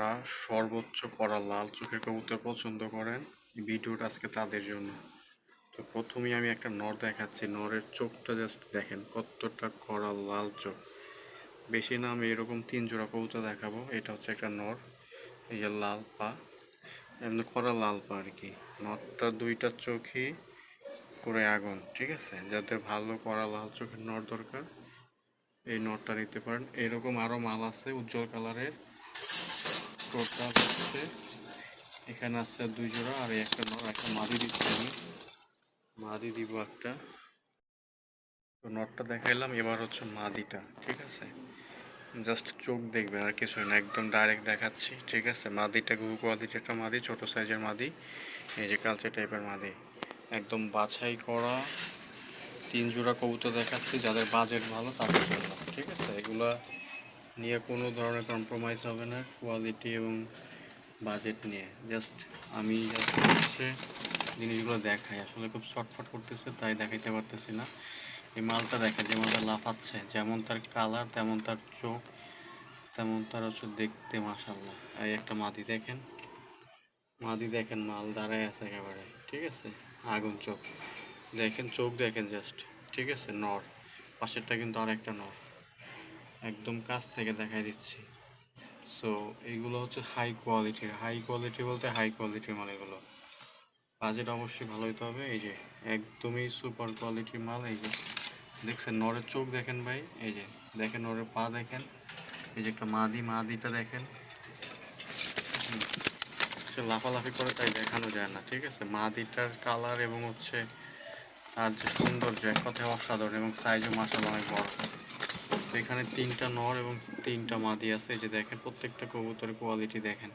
যারা সর্বোচ্চ করা লাল চোখের কবুতর পছন্দ করেন, ভিডিওটা আজকে তাদের জন্য। তো প্রথমেই আমি একটা নর দেখাচ্ছি। নরের চোখটা জাস্ট দেখেন কতটা করা লাল চোখ। বেশি না, আমি এরকম 3 জোড়া কবুতর দেখাবো। এটা হচ্ছে একটা নর, এই যে লাল পা, এমনি করা লাল পা আর কি। নরটা 2টা চোখই পুরো আগুন, ঠিক আছে। যাদের ভালো করা লাল চোখের নর দরকার, এই নরটা নিতে পারেন। এরকম আরও মাল আছে উজ্জ্বল কালারের। টোটাল হচ্ছে এখানে আছে 2 জোড়া, আর একটা নর, একটা মাদি দিচ্ছি আমি। মাদি দিব একটা। তো নটটা দেখাইলাম, এবার হচ্ছে মাদিটা, ঠিক আছে। জাস্ট চোখ দেখবেন, আর কিছু না, একদম ডাইরেক্ট দেখাচ্ছি, ঠিক আছে। মাদিটা গু কোয়ালিটির একটা মাদি, ছোট সাইজের মাদি, এই যে কালচে টাইপের মাদি। একদম বাছাই করা 3 জোড়া কবুতর দেখাচ্ছি যাদের বাজেট ভালো তাদের জন্য, ঠিক আছে। এগুলা নিয়ে কোনো ধরনের কম্প্রোমাইজ হবে না কোয়ালিটি এবং বাজেট নিয়ে। জাস্ট আমি হচ্ছে জিনিসগুলো দেখাই, আসলে খুব শর্টফট করতেছে তাই দেখাইতে পারতেছি না। এই মালটা দেখেন, যে মালটা লাফাচ্ছে, যেমন তার কালার তেমন তার চোখ, তেমন তার হচ্ছে দেখতে, মাশাল্লাহ। এই একটা মাদি দেখেন, মাদি দেখেন, মাল দাঁড়ায় আছে একেবারে, ঠিক আছে। আগুন চোখ দেখেন, চোখ দেখেন জাস্ট, ঠিক আছে। নর পাশেরটা কিন্তু আর একটা নর, একদম কাছ থেকে দেখাই দিচ্ছি। সো এইগুলো হচ্ছে হাই কোয়ালিটির, হাই কোয়ালিটি বলতে হাই কোয়ালিটির মাল এগুলো। বাজেট অবশ্যই ভালো হতে হবে। এই যে একদমই সুপার কোয়ালিটির মাল। এই যে দেখছেন নরের চোখ দেখেন ভাই, এই যে দেখেন নরের পা দেখেন, এই যে একটা মাদিটা দেখেন। সে লাফালাফি করে তাই দেখানো যায় না, ঠিক আছে। মাদিটার কালার এবং হচ্ছে তার যে সৌন্দর্য, এক কথায় অসাধারণ, এবং সাইজও মাশাআল্লাহ অনেক বড়। তো এখানে 3টা নর এবং 3টা মাদি আছে, এই যে দেখেন প্রত্যেকটা কবুতরের কোয়ালিটি দেখেন।